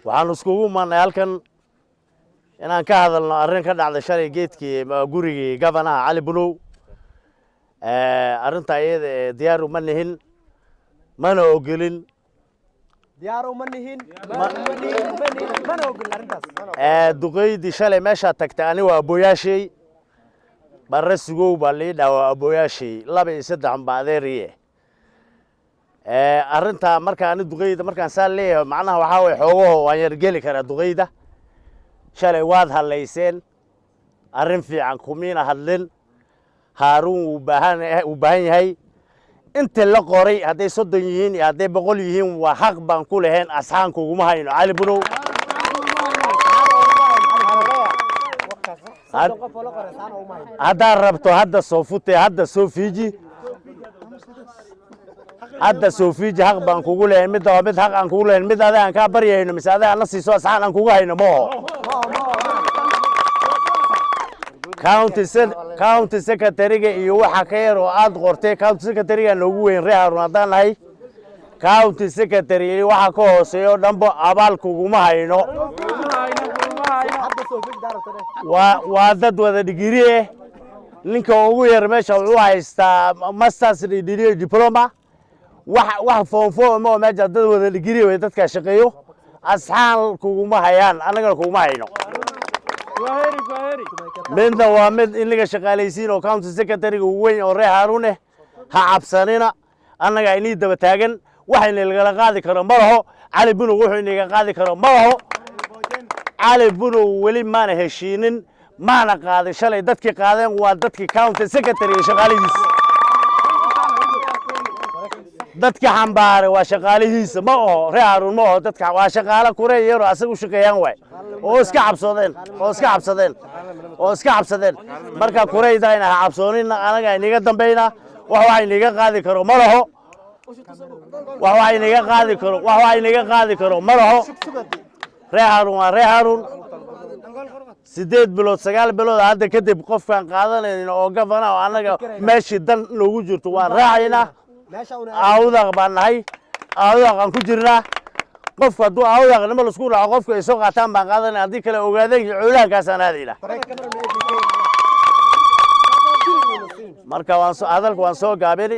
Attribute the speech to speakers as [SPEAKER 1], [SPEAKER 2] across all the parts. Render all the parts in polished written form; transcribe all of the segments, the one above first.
[SPEAKER 1] waxaan iskugu imaanay halkan inaan ka hadalno arrin ka dhacday shalay geedkii gurigii gabanaha cali bunow arrinta iyada diyaar uma nihin mana ogolin duqeydii shalay meeshaa tagtay ani waa abooyaashay barre sugow baa lii dhaawaa abooyaashay 2 iyo 3 baa adeeriye arrinta marka ani duqeyda markaan saa leeyahay macnaha waxaa way xoogaho waan yar geli karaa duqeyda shalay waad hadlayseen arrin fiican kumiina hadlin haaruun wuu baahan yahay inta la qoray hadday 30 yihiin iyo hadday 100 yihiin waa xaq baan ku lahayn asxaan kuguma hayno cali bunow haddaad rabto hadda soo futay hadda soo fiiji hadda soo fiiji xaq baan kugu leeyahay mid xaq aan kugu leeyahay mid adiga aan kaa baryayno mise adiga na siiso asxaan aan kugu hayno mooho county secretary-ga iyo waxa ka yar oo aad qortay county secretary-ga loogu weyn reer Harun hadaan nahay county secretary waxa ka hooseeyo dhanbo abaal kuguma hayno waa dad wada digriye ninka ugu yar meesha wuxuu haystaa masters degree diploma wax form oo meesha dad wada digriye way dadka shaqeeyo asxaan kuguma hayaan anaga kuguma hayno midna waa mid in laga shaqaalaysiin oo county secretary-ga ugu weyn oo reer Harun ha cabsanina annaga inii daba taagan waxayna laga qaadi karo malaho cali bunow wuxuu inaga qaadi karo malaho cali bunow weli maana heshiinin maana qaaday shalay dadkii qaadeen waa dadkii county secretary shaqaalihiisa dadkii xambaare waa shaqaalihiisa ma oo reer Harun ma oo dadka waa shaqaale kure yaro asagu shaqeeyaan way oo iska cabsadeen marka kureyda ina cabsoonina anaga inaga dambeeyna waxa inaga qaadi karo malaho waxa inaga qaadi karo malaho reer Harun 8 bilood 9 bilood hadda kadib qofkan qaadanayna oo gafana oo anaga meeshii dan loogu jirto waan raacayna awdaq baan nahay awdaq aan ku jirnaa qof hadduu awdaqnimo la isku raaco qofka ay soo qaataan baan qaadanay haddii kale ogaadeen cuulahankaasaan aadayna marka hadalka waan soo gaabini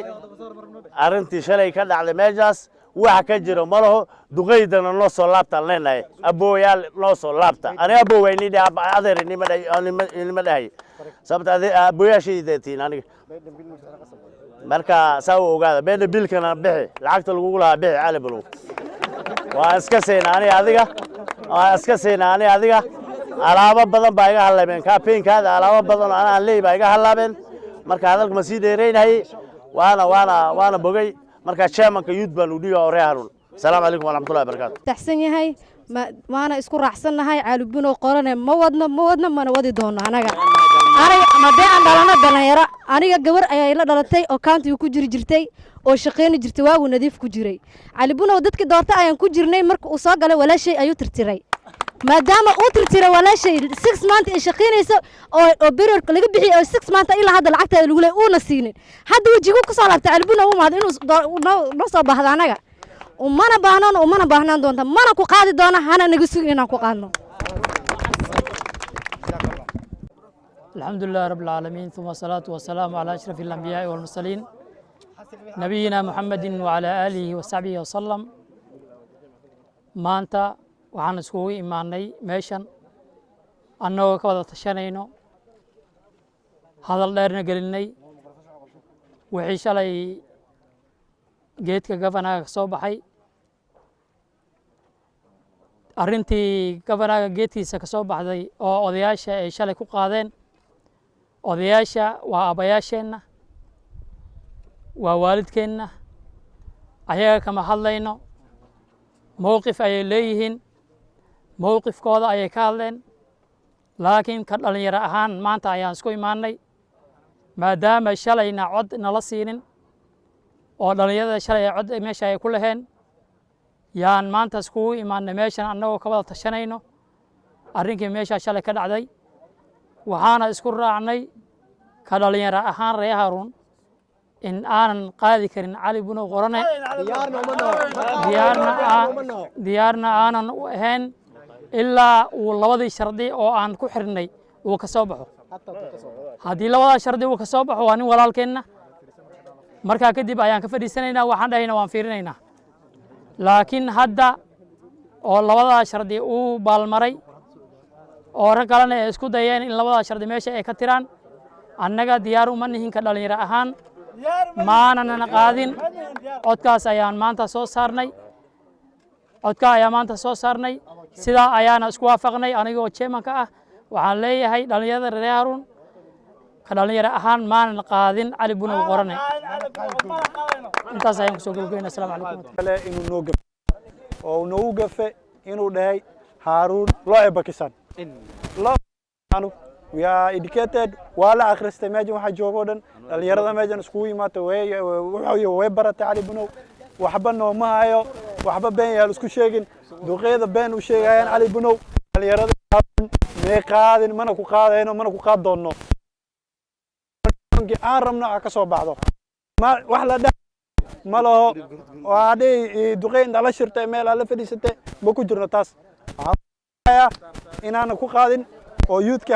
[SPEAKER 1] arrintii shalay ka dhacday meeshaas waxa ka jiro malaho duqeydana noo soo laabtaan leenahay abooyaal noo soo laabta aniga aboowayni adeer inima dhahay sababta abooyaashaydatiin aniga marka saa u ogaada beena bilkana bixi lacagta lagu lahaa bixi cali bunow waa iska seenaani adiga alaabo badan baa iga halaabeen campaignkaada alaabo badan oo aan leey baa iga halaabeen marka hadalka ma sii dheereynay waana bogay marka chairmanka youth baan u dhigaa oo reer Harun السلام عليكم ورحمة الله وبركاته
[SPEAKER 2] تحسن هاي ما أنا إسكو رحسن هاي على بنو قرن ما ودنا ما نودي دونا أنا ما بين عندنا دلنا أنا جبر أي لا دلتي أو كانت يكون جرتي أو شقين جرتوا ونضيف كجري على بنو ودتك دارتا أيام كجرني مرك وصاق ولا شيء أيو ترتري ما دام أو ترتري ولا شيء 6 مانت شقين يسو أو بيرر اللي بيجي 6 مانت إلا هذا العقد اللي يقول أول سنين هذا وجهك صارت على بنو ما هذا إنه نصب هذا أنا ومانا باهنان دونتا مانا كو قادي دونا هانا نغسو إنا كو قادنو
[SPEAKER 3] الحمد لله رب العالمين ثم الصلاة والسلام على أشرف الأنبياء والمرسلين نبينا محمد وعلى آله وصحبه وسلم ما أنت وحان سكوي إيماني ميشان أنه كوضا تشانينو هذا اللير نقلني وحيش علي geedka gafanaga soo baxay arintii gafanaga geedkiisa ka soo baxday oo odayaasha ay shalay ku qaadeen odayaasha waa abayaasheenna waa waalidkeenna ayaga kama hadlayno mowqif ayay leeyihiin mowqifkooda ayay ka hadleen laakiin ka dhalinyaro ahaan maanta ayaan isku imaanay maadaama shalayna cod nala siinin oo dhalinyarada shalay cod meesha ay ku laheen yaan maanta iskugu imaanay meeshan annagoo ka wada tashanayno arrinkii meesha shalay ka dhacday waxaana isku raacnay ka dhalinyaro ahaan reer Harun in aanan qaadi karin cali bunow qorane diyaarna aanan u ahayn ilaa uu labadii shardi oo aan ku xirnay uu ka soo baxo haddii labadaa shardi uu ka soo baxo waa nin walaalkeenna markaa kadib ayaan ka fadhiisanaynaa waxaan dhahaynaa waan fiirinaynaa laakiin hadda oo labadaa shardi uu baalmaray oo rag kalena ay isku dayeen in labadaa shardi meesha ay ka tiraan annaga diyaar uma nihinka dhalinyaro ahaan maanan qaadin codkaas ayaan maanta soo saarnay codkaa ayaa maanta soo saarnay sidaa ayaana isku waafaqnay anigoo chairmanka ah waxaan leeyahay dhalinyarada reer Haruun ka dhalinyaro ahaan maanan qaadin cali bunow qorane intaas ayaan kusoo gabagabeynaa assalaamu calaykum
[SPEAKER 4] inuu noo gafe oo noogu gafe inuu dhahay Haruun loo eebakisan we are educated waa la akhristay meeshan waxa joogo dhan dhalinyarada meeshan isku yimaatay way baratay cali bunow waxba nooma hayo waxba been yaal isku sheegin duqeeda been u sheegayaan cali bunow dhalinyarada mee qaadin mana ku qaadayno mana ku qaad doono aan rabno ka soo baxdo wax la dhahay ma laho waa dhii duqeyn dhala shirtay meel la fadhiisatay ma ku jirno taas inaan ku qaadin oo youth ka